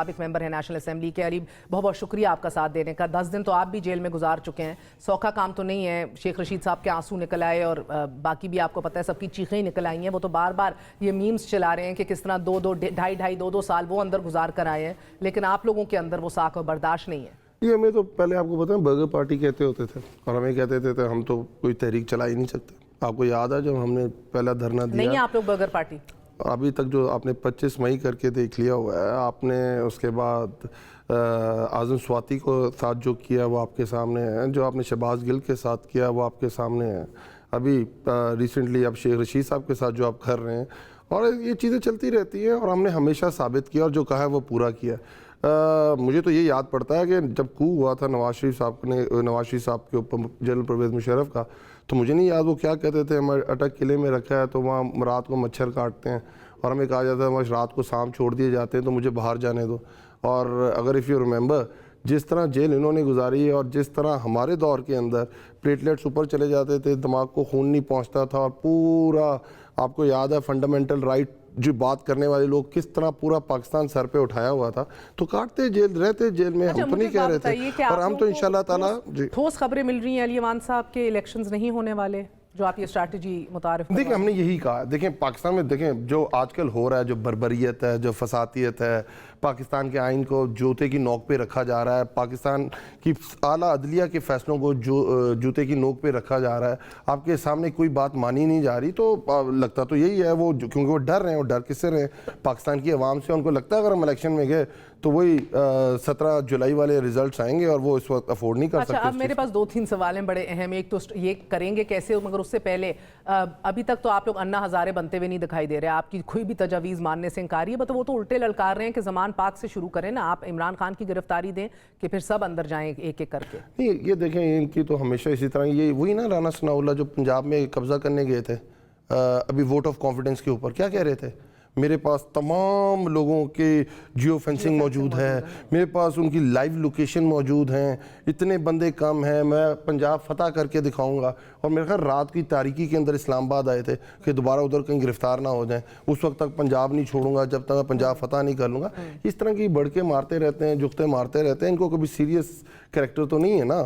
साबिक मेंबर है national assembly के। अली, बहुत बहुत शुक्रिया आपका साथ देने का। 10 दिन तो आप भी जेल में गुजार चुके हैं, सौखा काम तो नहीं है। शेख रशीद साहब के आंसू निकल आए और बाकी भी आपको पता है सबकी चीखें ही निकल आई हैं। वो तो बार बार ये मीम्स चला रहे हैं कि किस तरह 2-2 साल वो अंदर गुजार कर आए हैं, लेकिन आप लोगों के अंदर वो साख और बर्दाश्त नहीं है। ये हमें तो पहले आपको पता है बर्गर पार्टी कहते होते थे और हमें कहते थे हम तो कोई तहरीक चला ही नहीं सकते। आपको याद है जब हमने पहला धरना दिया? नहीं है आप लोग बर्गर पार्टी। अभी तक जो आपने 25 मई करके देख लिया हुआ है आपने, उसके बाद आज़म स्वाति को साथ जो किया वो आपके सामने है, जो आपने शहबाज गिल के साथ किया वो आपके सामने है, अभी रिसेंटली आप शेख रशीद साहब के साथ जो आप कर रहे हैं, और ये चीज़ें चलती रहती हैं और हमने हमेशा साबित किया और जो कहा है वो पूरा किया। मुझे तो ये याद पड़ता है कि जब कू हुआ था नवाज शरीफ साहब के ऊपर जनरल परवेज़ मुशर्रफ का, तो मुझे नहीं याद वो क्या कहते थे, हमारे अटक किले में रखा है तो वहाँ रात को मच्छर काटते हैं और हमें कहा जाता है वहाँ रात को सांप छोड़ दिए जाते हैं तो मुझे बाहर जाने दो। और अगर इफ़ यू रिमेंबर जिस तरह जेल इन्होंने गुजारी है और जिस तरह हमारे दौर के अंदर प्लेटलेट्स ऊपर चले जाते थे, दिमाग को खून नहीं पहुँचता था और पूरा आपको याद है फंडामेंटल राइट जो बात करने वाले लोग किस तरह पूरा पाकिस्तान सर पे उठाया हुआ था, तो काटते जेल रहते जेल में। हम तो नहीं कह रहे थे और हम तो इंशाल्लाह ताला ठोस खबरें मिल रही हैं अली अमान साहब के इलेक्शंस नहीं होने वाले, जो आप ये स्ट्रैटेजी मुतारिफ। देखिए हमने यही कहा, देखें पाकिस्तान में देखें जो आजकल हो रहा है, जो बर्बरियत है, जो फसातियत है, पाकिस्तान के आइन को जूते की नोक पे रखा जा रहा है, पाकिस्तान की आला अदलिया के फैसलों को जूते की नोक पे रखा जा रहा है, आपके सामने कोई बात मानी नहीं जा रही, तो लगता तो यही है वो क्योंकि वो डर रहे हैं। और डर किससे रहे? पाकिस्तान की आवाम से। उनको लगता है अगर हम इलेक्शन में गए तो वही 17 जुलाई वाले रिजल्ट्स आएंगे और वो इस वक्त अफोर्ड नहीं कर सकते। अब मेरे पास 2-3 सवाल हैं बड़े अहम। एक तो ये करेंगे कैसे, मगर उससे पहले अभी तक तो आप लोग अन्ना हज़ारे बनते हुए नहीं दिखाई दे रहे, आपकी कोई भी तजावीज़ मानने से इनकारी है। तो वो तो उल्टे ललकार रहे हैं कि ज़मान पाक से शुरू करें ना, आप इमरान खान की गिरफ्तारी दें कि फिर सब अंदर जाएं एक एक करके। नहीं ये देखें इनकी तो हमेशा इसी तरह, ये वही ना राना सनाउल्लाह जो पंजाब में कब्जा करने गए थे अभी वोट ऑफ कॉन्फिडेंस के ऊपर, क्या कह रहे थे? मेरे पास तमाम लोगों के जियो फेंसिंग मौजूद है, मेरे पास उनकी लाइव लोकेशन मौजूद हैं, इतने बंदे कम हैं, मैं पंजाब फतह करके दिखाऊंगा। और मेरे ख्याल रात की तारीकी के अंदर इस्लामाबाद आए थे कि दोबारा उधर कहीं गिरफ्तार ना हो जाएं, उस वक्त तक पंजाब नहीं छोड़ूंगा जब तक मैं पंजाब फतह नहीं कर लूँगा। इस तरह की बढ़के मारते रहते हैं, जुगते मारते रहते हैं। इनको कभी सीरियस कैरेक्टर तो नहीं है ना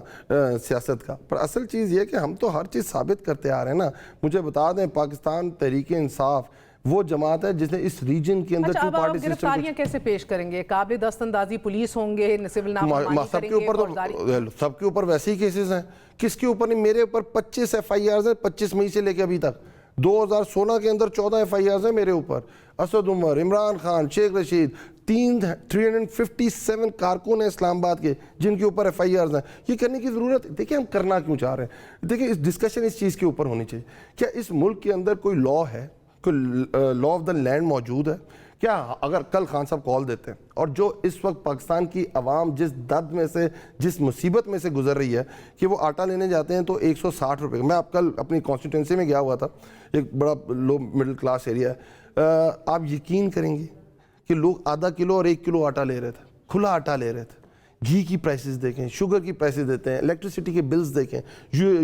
सियासत का। पर असल चीज़ ये कि हम तो हर चीज़ साबित करते आ रहे हैं ना। मुझे बता दें पाकिस्तान तहरीक इंसाफ वो जमात है जिसने इस रीजन के अंदर टू पार्टी सिस्टम। गिरफ्तारियां कैसे पेश करेंगे? काबिल दस्तंदाजी पुलिस होंगे, सिविल नाफरमानी सबके ऊपर तो सबके ऊपर वैसे ही केसेस हैं। किसके ऊपर नहीं? मेरे ऊपर 25 FIRs है 25 मई से लेकर अभी तक। 2016 के अंदर 14 FIRs है मेरे ऊपर। असद उमर, इमरान खान, शेख रशीद, 357 कारकुन हैं इस्लामाबाद के जिनके ऊपर FIRs हैं। ये करने की ज़रूरत, देखिए हम करना क्यों चाह रहे हैं? देखिए इस डिस्कशन इस चीज़ के ऊपर होनी चाहिए। क्या इस मुल्क के अंदर कोई लॉ है, कोई लॉ ऑफ द लैंड मौजूद है क्या? अगर कल खान साहब कॉल देते हैं और जो इस वक्त पाकिस्तान की आवाम जिस दर्द में से, जिस मुसीबत में से गुजर रही है कि वो आटा लेने जाते हैं तो 160 रुपये। मैं आप कल अपनी कॉन्स्टिट्यूंसी में गया हुआ था, एक बड़ा लो मिडिल क्लास एरिया है। आप यकीन करेंगे कि लोग आधा किलो और 1 किलो आटा ले रहे थे, खुला आटा ले रहे थे। घी की प्राइसेस देखें, शुगर की प्राइसेस देते हैं, इलेक्ट्रिसिटी के बिल्स देखें,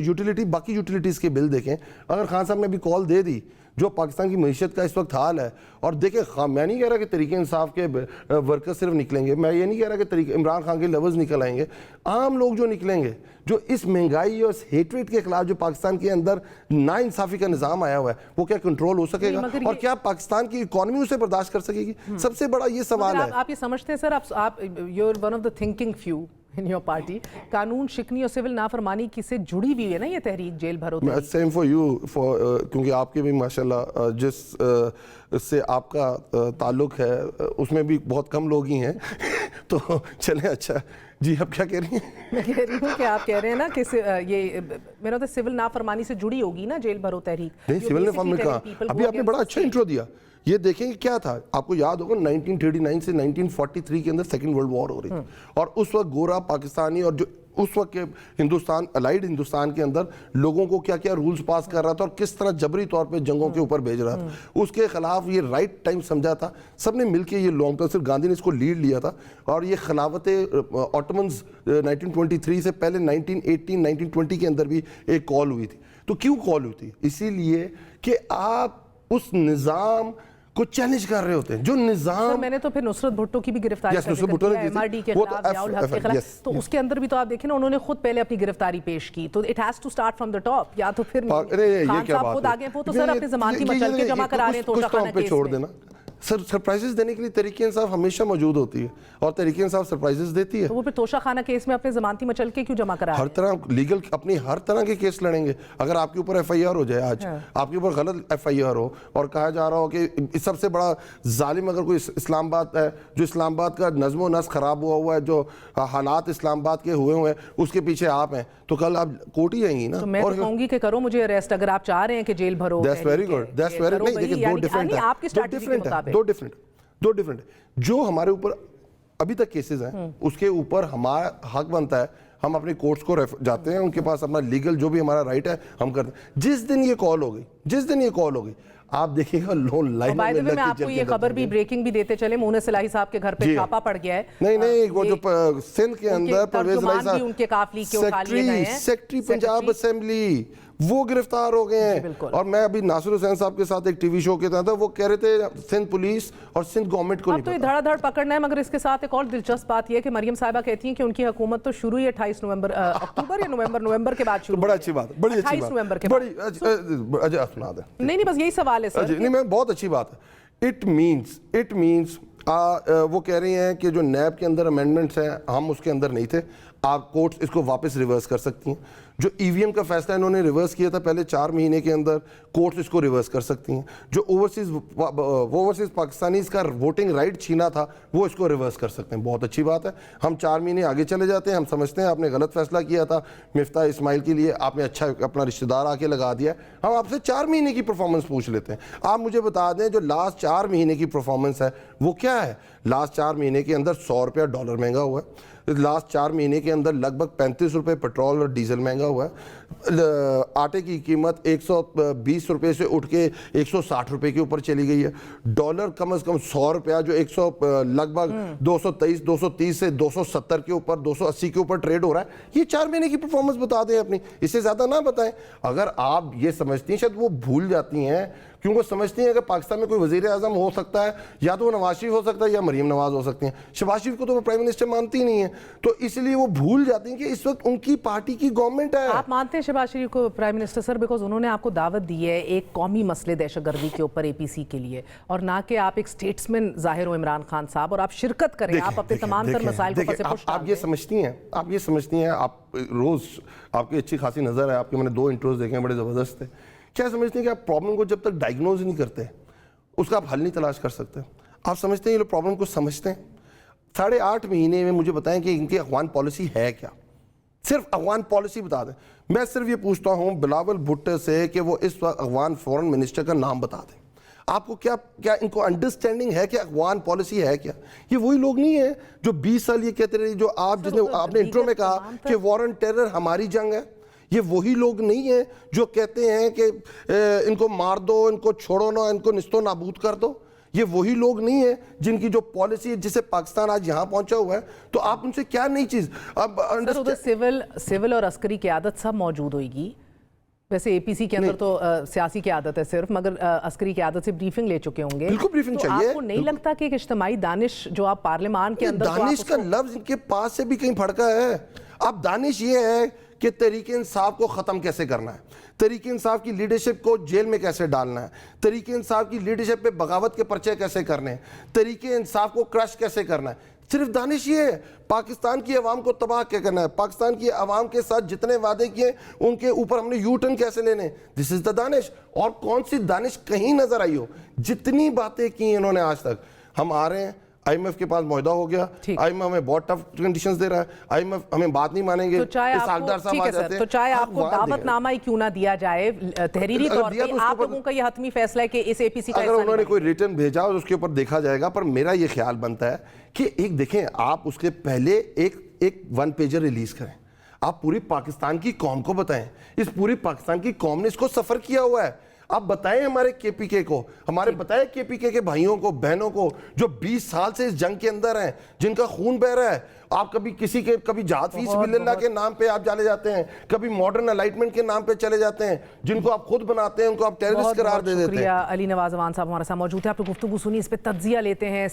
यूटिलिटी बाकी यूटिलिटीज़ के बिल देखें। अगर खान साहब ने भी कॉल दे दी जो पाकिस्तान की मीशत का इस वक्त हाल है, और देखें मैं नहीं कह रहा कि तरीके इंसाफ के वर्कर्स सिर्फ निकलेंगे, मैं ये नहीं कह रहा कि तरीके इमरान खान के लवर्स निकल आएंगे, आम लोग जो निकलेंगे, जो इस महंगाई और हेटरेट के खिलाफ जो पाकिस्तान के अंदर नाइंसाफ़ी का निज़ाम आया हुआ है, वो क्या कंट्रोल हो सकेगा? और क्या पाकिस्तान की इकॉनमी उसे बर्दाश्त कर सकेगी? सबसे बड़ा ये सवाल है। आप ये समझते हैं सर, आप you are one of the thinking few in your party, कानून शिकनी और सिविल नाफरमानी की से जुड़ी हुई है ना ये तहरीक जेल भरो? सेम फॉर यू, क्योंकि आपके भी माशाल्लाह जिस से आपका ताल्लुक है उसमें भी बहुत कम लोग ही हैं तो चलें। अच्छा जी, आप क्या कह रही हैं? मैं कह रही हूँ कि आप कह रहे हैं ना कि ये मेरा तो सिविल नाफरमानी से जुड़ी होगी ना जेल भरो तहरीक। नहीं, सिविल नाफरमानी कहाँ? अभी आपने बड़ा अच्छा इंट्रो दिया। ये देखेंगे क्या था, आपको याद होगा 1939 से 1943 के अंदर सेकेंड वर्ल्ड वॉर हो रही थी और उस वक्त गोरा पाकिस्तानी और जो उस वक्त के हिंदुस्तान, अलाइड हिंदुस्तान के अंदर लोगों को क्या क्या रूल्स पास कर रहा था और किस तरह जबरी तौर पे जंगों के ऊपर भेज रहा था, उसके खिलाफ ये राइट टाइम समझा था। सबने मिलकर ये लॉन्ग टर्म, सिर्फ गांधी ने इसको लीड लिया था और ये खिलाफत ऑटोमन्स 1923 से पहले 1918 1920 के अंदर भी एक कॉल हुई थी। तो क्यों कॉल हुई थी? इसीलिए कि आप उस निज़ाम को चैलेंज कर रहे होते हैं, जो निजाम। मैंने तो फिर नुसरत भुट्टो की भी गिरफ्तारी Yes, नुसरत भुट्टो ने एमआरडी के वो खिलाफ, तो जियाउल हक के खिलाफ, yes, तो उसके अंदर भी तो आप देखें ना, उन्होंने खुद पहले अपनी गिरफ्तारी पेश की, तो it has to start from the top, या तो फिर खान साहब खुद आगे, वो तो सर अपनी जमानती मचल के जमा करा रहे हैं तोशा खाना केस छोड़ में। देना सर, सरप्राइजेस देने के लिए तहरीक इंसाफ हमेशा मौजूद होती है और तहरीक इंसाफ सरप्राइजेस देती है। तो वो फिर तोशा खाना केस में अपने जमानती मचल के क्यों जमा करा रहे हर तरह लीगल अपनी हर तरह के केस लड़ेंगे। अगर आपके ऊपर एफआईआर हो जाए आज, आपके ऊपर गलत एफआईआर हो और कहा जा रहा हो कि सबसे बड़ा जालिम अगर कोई इस्लामाबाद है, जो इस्लामाबाद का नज़्म व नस्क खराब हुआ है, जो हालात इस्लामाबाद के हुए हैं उसके पीछे आप हैं, तो कल आप कोर्ट ही जाएंगी ना। तो मैं तो कहूंगी कि करो मुझे अरेस्ट, अगर आप चाह रहे हैं कि जेल भरो। That's very good, that's very, नहीं देखिए दो डिफरेंट है, आपकी स्ट्रैटेजी के मुताबिक दो डिफरेंट जो हमारे ऊपर अभी तक केसेस हैं उसके ऊपर हमारा हक बनता है, हम अपने कोर्ट्स को जाते हैं, उनके पास अपना लीगल जो भी हमारा राइट है हम करते हैं। जिस दिन ये कॉल होगी आप देखिएगा लोन लाइन में लग के मैं आपको ये खबर भी ब्रेकिंग भी देते चले, मोने सिलाही साहब के घर पे छापा पड़ गया है। नहीं वो जो सिंध के अंदर परवेज राय साहब उनके काफिले के उठा लिए गए हैं, सेक्रेटरी पंजाब असेंबली वो गिरफ्तार हो गए हैं। और मैं अभी नासिर हुसैन साहब के साथ एक टीवी शो के था, वो कह रहे थे सिंध पुलिस और सिंध गवर्नमेंट को नहीं तो ये धड़ाधड़ पकड़ना है। मगर इसके साथ एक और दिलचस्प बात यह है कि मरियम साहिबा कहती हैं कि उनकी हुकूमत तो शुरू ही 28 नवंबर अक्टूबर या नवंबर के बाद शुरू। बड़ा अच्छी बात, बड़ी अच्छी 28 बात, नवंबर के बड़ी अजय सुना दे। नहीं बस यही सवाल है सर। नहीं मैं बहुत अच्छी बात है। इट मीन्स वो कह रही हैं कि जो नैब के अंदर अमेंडमेंट्स हैं हम उसके अंदर नहीं थे, आप कोर्ट्स इसको वापस रिवर्स कर सकती हैं। जो ईवीएम का फैसला इन्होंने रिवर्स किया था पहले 4 महीने के अंदर, कोर्ट्स इसको रिवर्स कर सकती हैं। जो ओवरसीज पाकिस्तानीज का वोटिंग राइट छीना था वो इसको रिवर्स कर सकते हैं। बहुत अच्छी बात है, हम 4 महीने आगे चले जाते हैं। हम समझते हैं आपने गलत फैसला किया था मिफ्ता इस्माइल के लिए, आपने अच्छा अपना रिश्तेदार आके लगा दिया। हम आपसे 4 महीने की परफॉर्मेंस पूछ लेते हैं। आप मुझे बता दें जो लास्ट 4 महीने की परफॉर्मेंस है वो क्या है। लास्ट 4 महीने के अंदर 100 रुपया डॉलर महंगा हुआ है। लास्ट 4 महीने के अंदर लगभग 35 रुपये पेट्रोल और डीजल महंगा हुआ है। आटे की कीमत 120 रुपये से उठ के 160 रुपये के ऊपर चली गई है। डॉलर कम से कम 100 रुपया जो 100 लगभग 230 से 270 के ऊपर 280 के ऊपर ट्रेड हो रहा है। ये 4 महीने की परफॉर्मेंस बता दें अपनी, इससे ज़्यादा ना बताएं। अगर आप ये समझती हैं, शायद वो भूल जाती हैं क्योंकि वो समझती हैं कि पाकिस्तान में कोई वजीर आज़म हो सकता है, या तो वो नवाज शरीफ हो सकता है या मरीम नवाज हो सकती हैं। शहबाज शरीफ को तो वो प्राइम मिनिस्टर मानती ही नहीं है, तो इसलिए वो भूल जाती हैं कि इस वक्त उनकी पार्टी की गवर्नमेंट है। आप मानते हैं शहबाज शरीफ को प्राइम मिनिस्टर सर, बिकॉज उन्होंने आपको दावत दी है एक कौमी मसले दहशतगर्दी के ऊपर APC के लिए, और ना कि आप एक स्टेट्समैन जाहिर हो इमरान खान साहब और आप शिरकत करें, आप अपने तमाम तर मसाइल को पसे पुश। आप ये समझती हैं, आप रोज आपकी अच्छी खासी नजर है आपके, मैंने 2 इंट्रोज देखे हैं बड़े जबरदस्त थे। क्या समझते हैं कि आप प्रॉब्लम को जब तक डायग्नोज नहीं करते उसका आप हल नहीं तलाश कर सकते। आप समझते हैं ये लोग प्रॉब्लम को समझते हैं। 8.5 महीने में मुझे बताएं कि इनकी अफगान पॉलिसी है क्या, सिर्फ अफगान पॉलिसी बता दें। मैं सिर्फ ये पूछता हूं बिलावल भुट्टो से कि वो इस वक्त अफगान फॉरेन मिनिस्टर का नाम बता दें। आपको क्या इनको अंडरस्टैंडिंग है कि अफगान पॉलिसी है क्या। ये वही लोग नहीं है जो 20 साल ये कहते रहे, जो आपने इंट्रो में कहा कि वॉर ऑन टेरर हमारी जंग है। ये वही लोग नहीं है जो कहते हैं कि इनको मार दो, इनको छोड़ो ना, इनको निस्तो नाबूद कर दो। ये वही लोग नहीं है जिनकी जो पॉलिसी जिससे पाकिस्तान आज यहाँ पहुंचा हुआ है। तो आप उनसे क्या नई चीज अब सिविल और अस्करी क़यादत सब मौजूद होगी। वैसे APC के अंदर तो सियासी क़यादत है सिर्फ, मगर अस्करी क़यादत से ब्रीफिंग ले चुके होंगे। बिल्कुल ब्रीफिंग तो चाहिए। आपको नहीं लगता कि एक इज्तिमाई दानिश जो आप पार्लियामान के अंदर, दानिश का लफ्ज इनके पास से भी कहीं फड़का है। अब दानिश ये है कि तहरीक इंसाफ को ख़त्म कैसे करना है, तहरीक इंसाफ की लीडरशिप को जेल में कैसे डालना है, तहरीक इंसाफ की लीडरशिप पे बगावत के पर्चे कैसे करने हैं, तहरीक इंसाफ को क्रश कैसे करना है। सिर्फ दानिश ये है। पाकिस्तान की आवाम को तबाह क्या करना है, पाकिस्तान की आवाम के साथ जितने वादे किए उनके ऊपर हमने यू टर्न कैसे लेने, दिस इज द दानिश। और कौन सी दानिश कहीं नजर आई हो। जितनी बातें की इन्होंने आज तक, हम आ रहे हैं IMF के पास मुआहदा हो गया, IMF हमें बहुत टफ कंडीशंस दे रहा है, IMF हमें बात नहीं मानेंगे। तो चाहे आपको दावतनामा ही क्यों ना दिया जाए तहरीरी तौर पे, आप लोगों का ये हतमी फैसला है कि इस APC का, अगर उन्होंने कोई रिटर्न भेजा और उसके ऊपर देखा जाएगा। पर मेरा ये ख्याल बनता है कि एक देखें, आप उसके पहले एक 1 पेजर रिलीज करें, आप पूरी पाकिस्तान की कौम को बताएं। इस पूरी पाकिस्तान की कौम ने इसको सफर किया हुआ है। आप बताएं हमारे केपीके को, हमारे बताएं केपीके के भाइयों को, बहनों को जो 20 साल से इस जंग के अंदर हैं, जिनका खून बह रहा है। आप कभी किसी के, कभी जहाद फी सबिलिल्लाह के नाम पे आप चले जाते हैं, कभी मॉडर्न अलाइटमेंट के नाम पे चले जाते हैं, जिनको आप खुद बनाते हैं उनको आप टेररिस्ट करार दे देते हैं। अली नवाज अवान साहब हमारे साथ मौजूद है, आपने गुफ्तगू सुनी, इस पे तज्जिया लेते हैं।